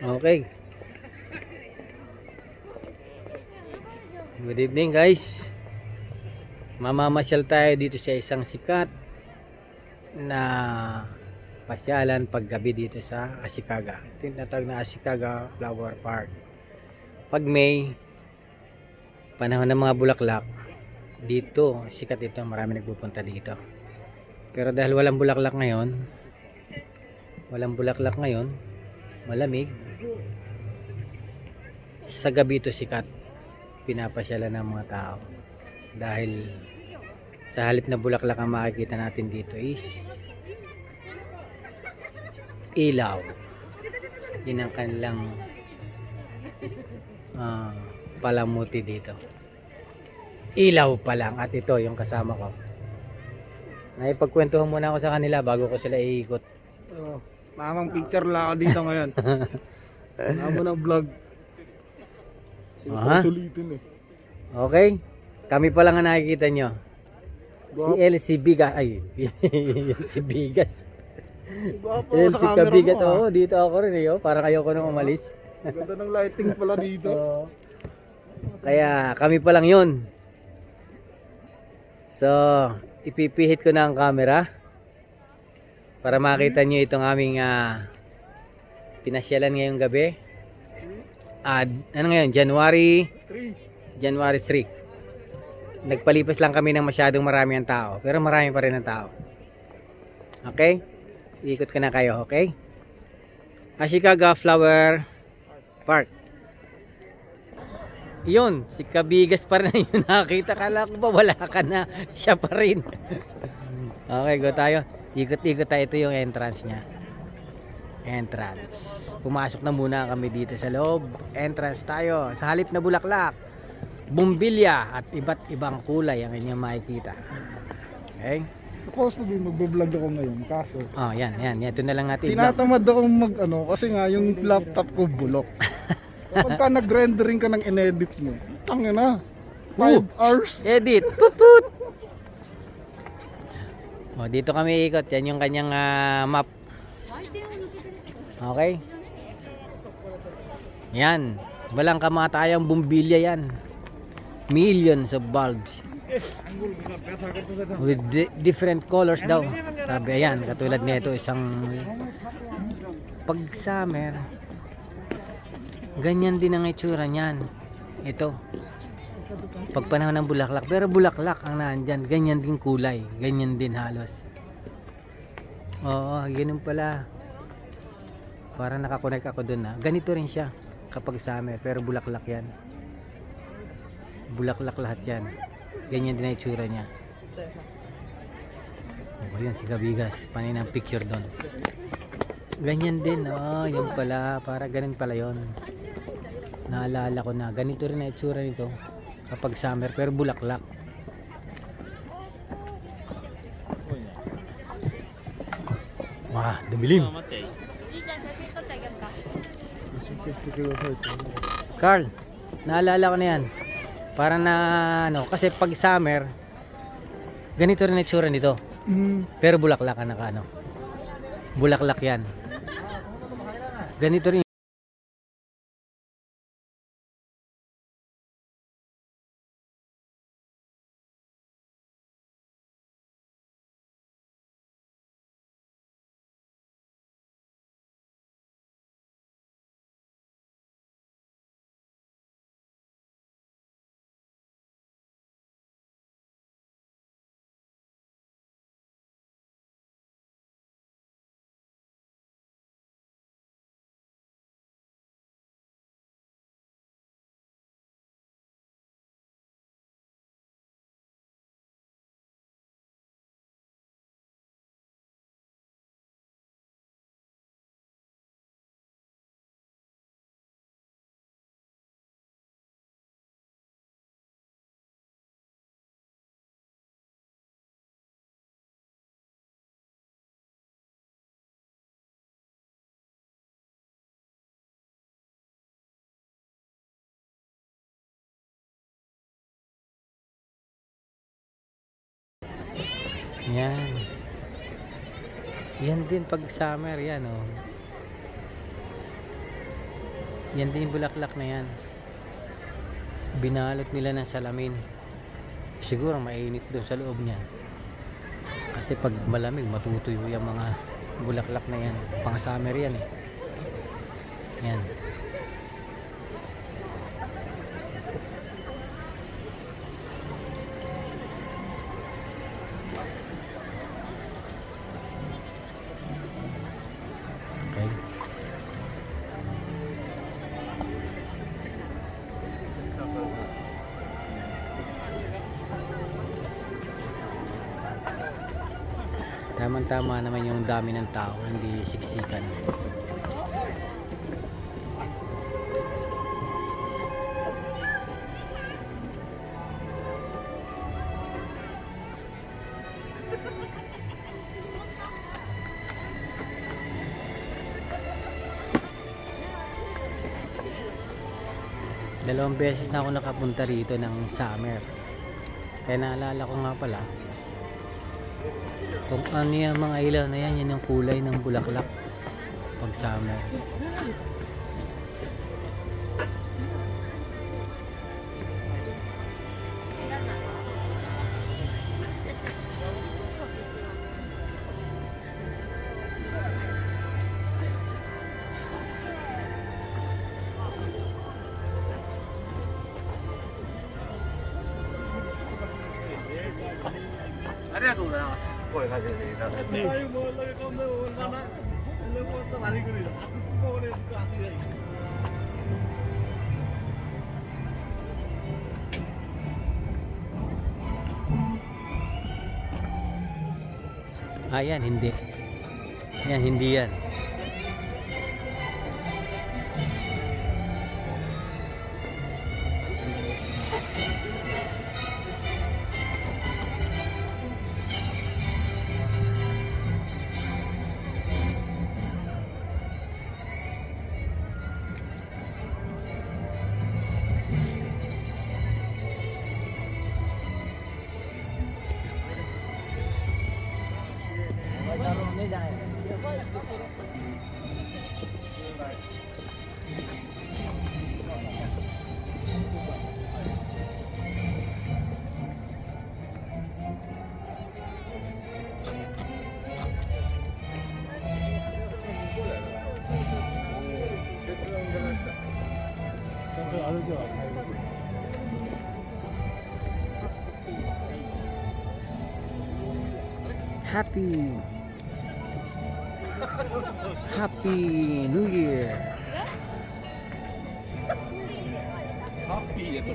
Okay. Good evening guys. Mamamasyal tayo dito sa isang sikat na pasyalan paggabi dito sa Ashikaga. Tinatawag na Ashikaga Flower Park. Pag May, panahon ng mga bulaklak, dito sikat ito, marami nagpupunta dito. Pero dahil walang bulaklak ngayon, malamig, sa gabi ito sikat, pinapasyalan ng mga tao. Dahil sa halip na bulaklak ang makikita natin dito is ilaw. Yun ang kanilang palamuti dito. Ilaw pa lang. At ito yung kasama ko. Naipagkwentuhan muna ako sa kanila bago ko sila iikot. Mamang picture lang ako dito ngayon. Wala mo ng vlog. Kasi gusto ko sulitin eh. Okay. Kami pa lang ang nakikita nyo. Si LC Bigas. Ay, si Bigas. LC Bigas. Oo, dito ako rin eh. Parang ayoko nang umalis. Ganda ng lighting pala dito. Kaya kami pa lang yun. So, ipipihit ko na ang camera para makita nyo itong aming pinasyalan ngayong gabi. Ano ngayon? January 3. Nagpalipas lang kami ng masyadong marami ang tao. Pero marami pa rin ang tao. Okay? Iikot ko na kayo, okay? Ashikaga Flower Park. Yun, si Kabigas pa rin yung nakita. Kala ko ba wala ka na? Siya pa rin. Okay, go tayo. Ikot-ikot tayo. Ito yung entrance niya. Entrance. Pumasok na muna kami dito sa loob. Entrance tayo. Sa halip na bulaklak, bumbilya at iba't ibang kulay ang inyong makikita. Okay? Supposed to be magbe-vlog ako ngayon. Kaso Yan. Ito na lang natin. tinatamad ako kasi nga yung laptop ko bulok. Kapag ka nag-rendering ka ng in-edit mo, tangin na. 5 hours. Edit. Put. Dito kami ikot. Yan yung kanyang map. Okay? Yan. Walang kamatayang bumbilya yan. Millions of bulbs. With different colors daw. Sabi, ayan. Katulad nito, isang pag summer, ganyan din ang itsura niyan. Ito. Pag panahon ng bulaklak. Pero bulaklak ang nandyan. Ganyan din kulay. Ganyan din halos. Oo, ganun pala. Para nakakonect ako dun ganito rin siya kapag summer. Pero bulaklak yan. Bulaklak lahat yan. Ganyan din ang itsura niya. Yan si Kabigas. Panin ang picture doon. Ganyan din. Yun pala. Para ganun pala yun. Naalala ko na. Ganito rin ang itsura nito kapag summer. Pero bulaklak. Wah, dumilim. Carl, naalala ko na yan. Para na kasi pag summer, ganito rin ang itsura nito. Pero bulaklak bulaklak yan. Ganito rin. Yan. Yan din pag summer yan Yan din yung bulaklak na yan. Binalot nila ng salamin. Siguro mainit doon sa loob niya. Kasi pag malamig, matutuyo yung mga bulaklak na yan. Pang summer yan eh. Yan. Okay. Tamang-tama naman yung dami ng tao, hindi siksikan. Dalawang beses na ako nakapunta rito ng summer. Kaya naalala ko nga pala kung ano yung mga ilaw na yan, yan yung kulay ng bulaklak pag summer. Yan, hindi. Yan, hindi yan. Happy New Year. Happy ito.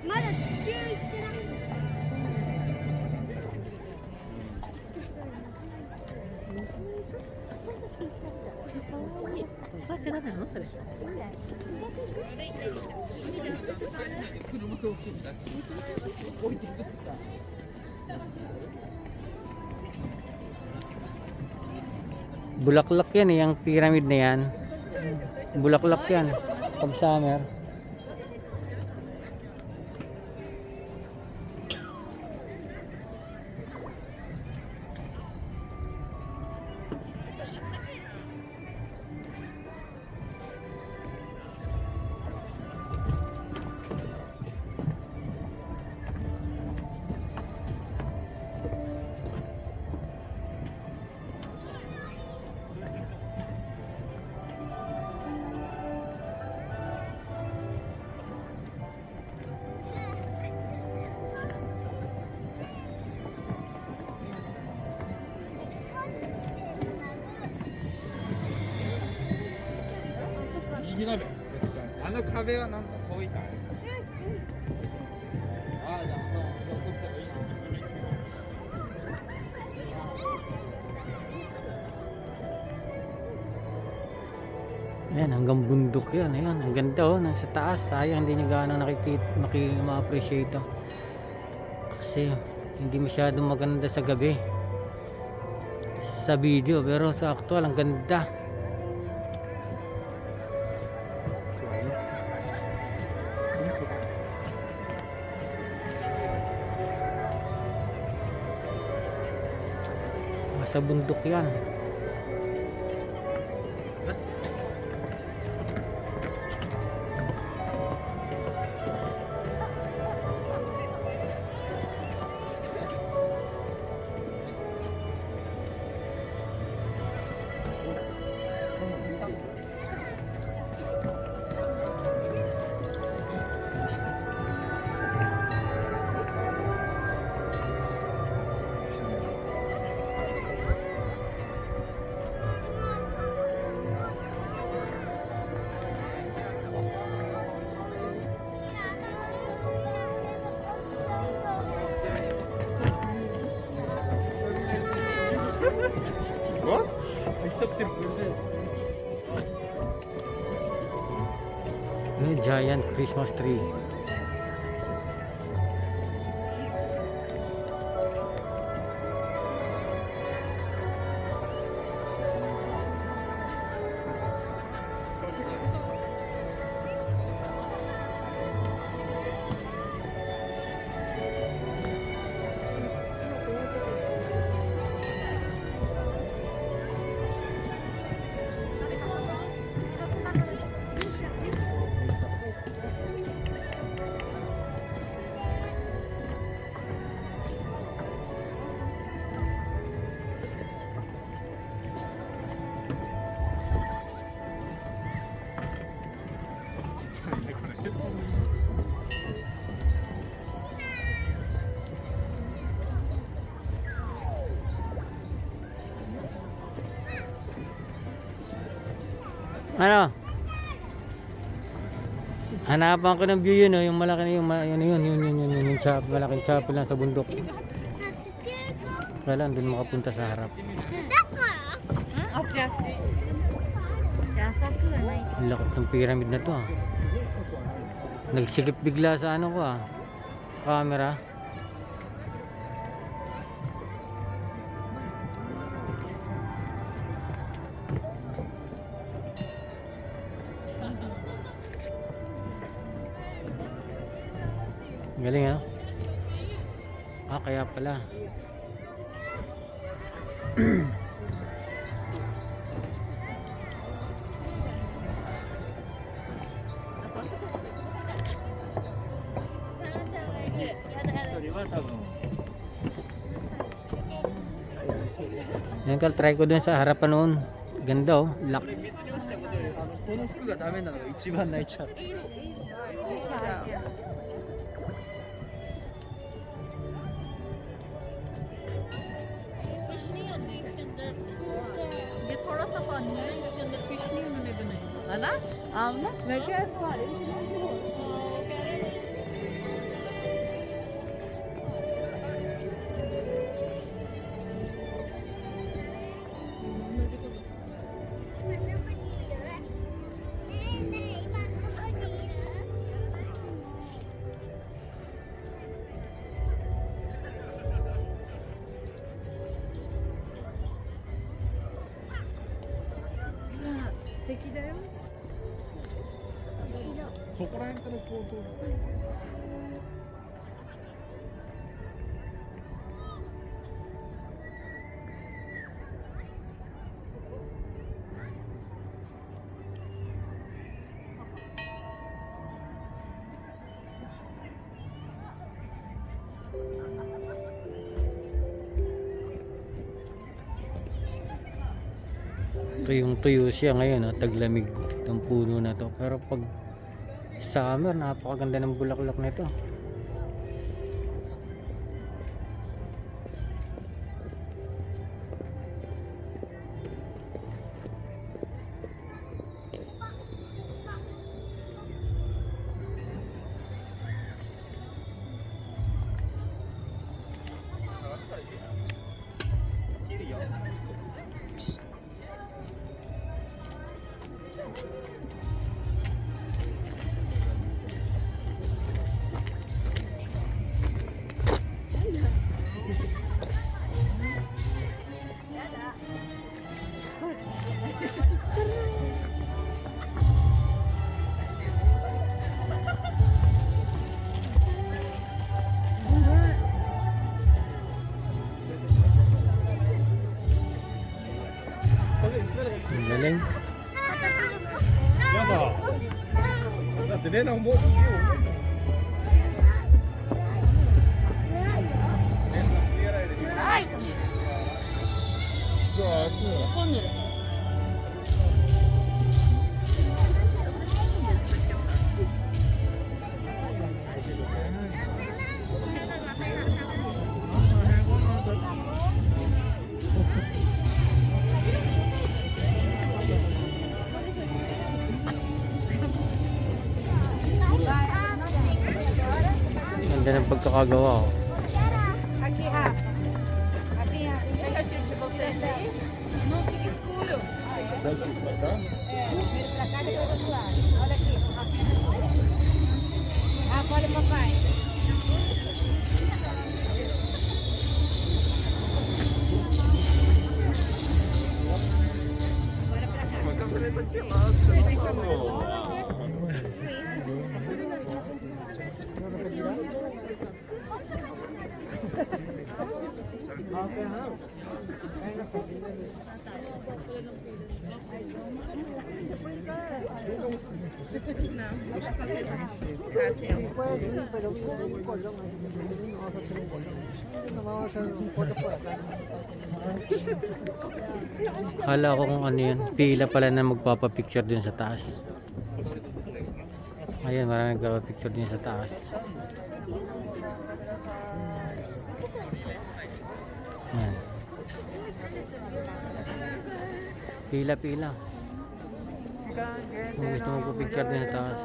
まだ地球行ってなくて。座っちゃダメなのそれ。Bulaklak yan eh, yung pyramid na yan. Bulaklak yan pag summer. 火鍋あの壁はなんか遠いからああじゃあそう送ってもいいし Ayan, hanggang bundok yan. Ayan, ang ganda oh, nasa taas. Sayang hindi nyo gaano ma-appreciate to. Kasi hindi masyadong maganda sa gabi. Sa video, pero sa actual, ang ganda. Nasa bundok yan. What? Giant Christmas tree. Ano? Hanapan ko ng view yun, oh, yung malaki na yung chapel, malaking chapel lang sa bundok. Wala, doon makapunta sa harap. Ang laki ng pyramid na to, ah. Nagsikip bigla sa ano ko, ah, sa camera. Galing, ah. Ah, kaya pala. Yan, try ko dun sa harapan noon. Ganda, oh. Lock. この服がダメなのが一番泣いちゃう ये थोड़ा सा पानी है इसके अंदर फिश नहीं उन्होंने बनाई है ना आमना मैं क्या इसको आ रही白。そこら辺からこう通って Tuyong-tuyo siya ngayon, oh, taglamig ng puno na to. Pero pag summer, napakaganda ng bulaklak nito. Ang galing. だってね、なんもう。Ganda ng pagkakagawa oh. Aqui, Rafa. Aqui, Rafa. Pega tiro de vocês aí. Não fica escuro. Primeiro pra cá, depois do outro lado. Olha aqui, Rafa, olha o papai. Agora pra cá. Kala ko kung ano yun. Pila pala na magpapapicture din sa taas. Ayan, maraming nagpapapicture din sa taas. Ayan. Pila-pila. Kung gusto magpapicture din sa taas.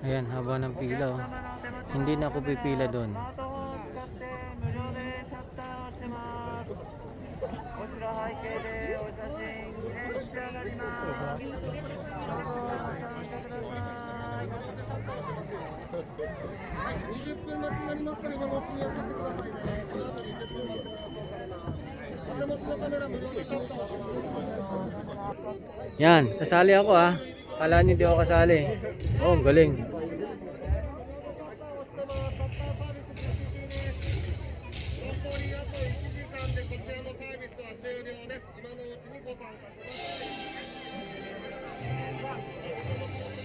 Ayan, haba ng pila oh. Hindi na ako pipila doon. Yan, kasali ako ah. Kala niyo di ako kasali. Oh, galing.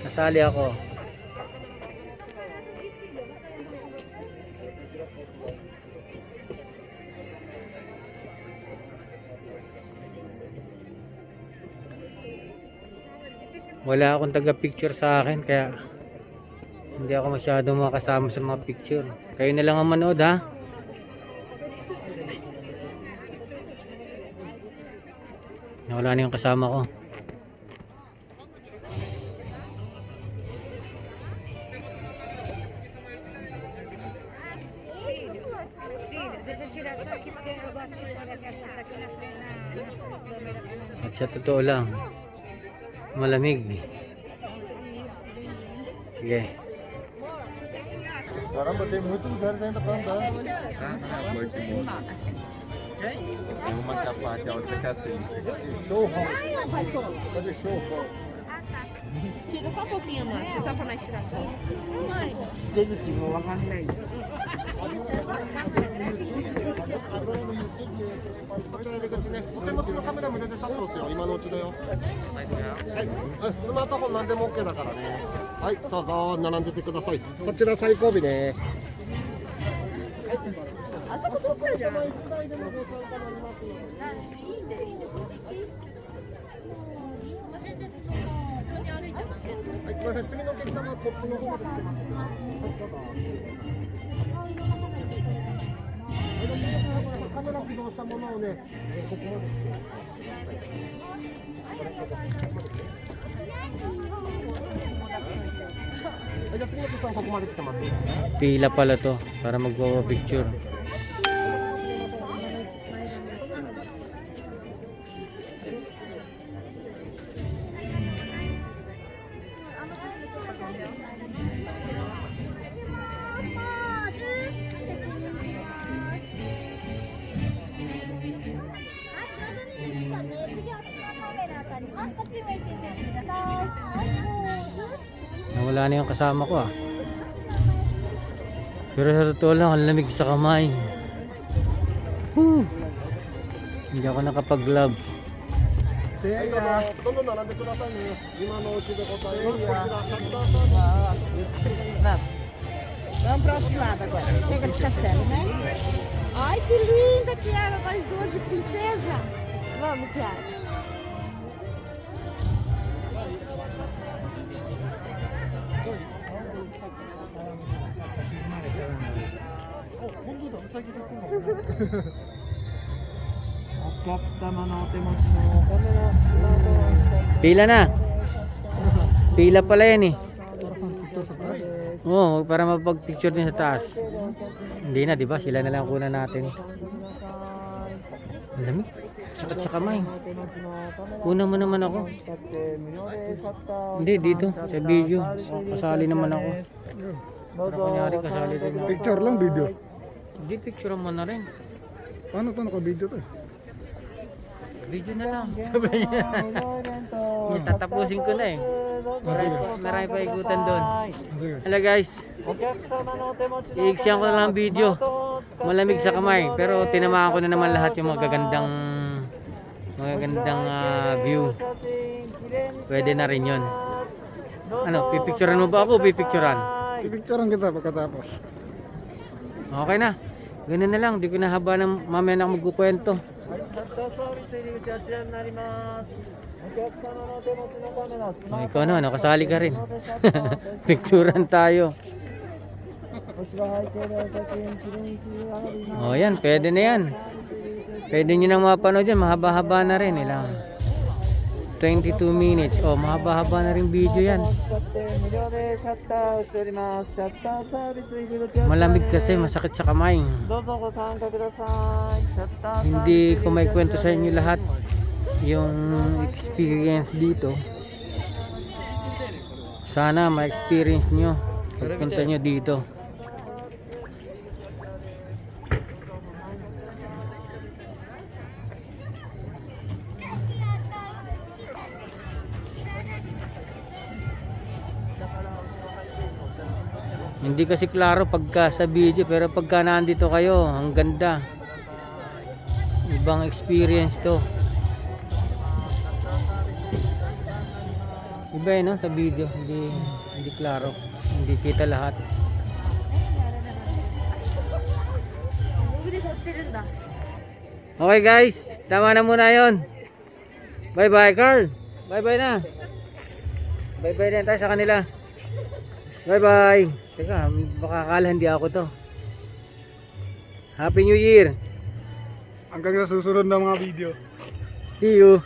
Kasali ako. Wala akong taga-picture sa akin kaya hindi ako masyadong makasama sa mga picture. Kayo na lang ang manood ha. Wala na yung kasama ko. Deixa eu tirar só aqui porque eu gosto de pôr aqui essa daqui na frente na câmera. At sa totoo lang, malamig. Sige. Caramba, tem muitos lugares ainda pra andar. Tem uma que a parte é outra que é assim. Show hall. Cadê show hall? Tira só um pouquinho mais. Só pra nós tirar foto. Pila pala to para magpapapicture. Wala na yung kasama ko ah. Pero sa totoo lang, ang lamig sa kamay. Whew. Hindi ako nakapag-gloves. Vamos para outro lado agora. Chega de castelo, né? Ai, que linda, Kiara. Nós duas de princesa. Vamos, Kiara. Pila na. Pila pala yan eh. Oo, para mapag-picture din sa taas. Hindi na, di ba? Sila na lang kunan natin. Ang lamig. Sakit sa kamay. Una mo naman ako. Hindi, dito. Sa video. Oh, kasali naman ako. Para kunyari, kasali din ako. Picture lang, video. Hindi, picture mo na rin. Paano to naka-video to? Video na lang. Sabi niya. Tatapusin ko na eh. Marami pa ikutan doon. Sige. Hello guys. Iiksyan ko na lang ang video. Malamig sa kamay. Pero tinamaan ko na naman lahat yung magagandang view. Pwede na rin yun. Ano, pipicturean mo ba ako o pipicturean? Pipicturean kita pagkatapos. Okay na. Ganun na lang. Di ko na haba ng mamaya na ako magkukwento. Ikaw naman, kasali ka rin. Picturean tayo. Oh yan, pwede na yan. Pwede nyo nang mapanood yan. Mahaba-haba na rin. Ilang 22 minutes. Oh, mahaba-haba na rin video yan. Malamig kasi, masakit sa kamay. Hindi ko may kwento sa inyo lahat yung experience dito. Sana ma-experience nyo pagpunta nyo dito. Hindi kasi klaro pagka sa video, pero pagka nandito kayo, ang ganda. Ibang experience to. Iba eh, no? Sa video, hindi klaro. Hindi kita lahat. Okay guys, tama na muna yon. Bye bye Carl. Bye bye na. Bye bye din tayo sa kanila. Bye bye. Teka, baka akala hindi ako to. Happy New Year. Hanggang sa susunod na mga video. See you.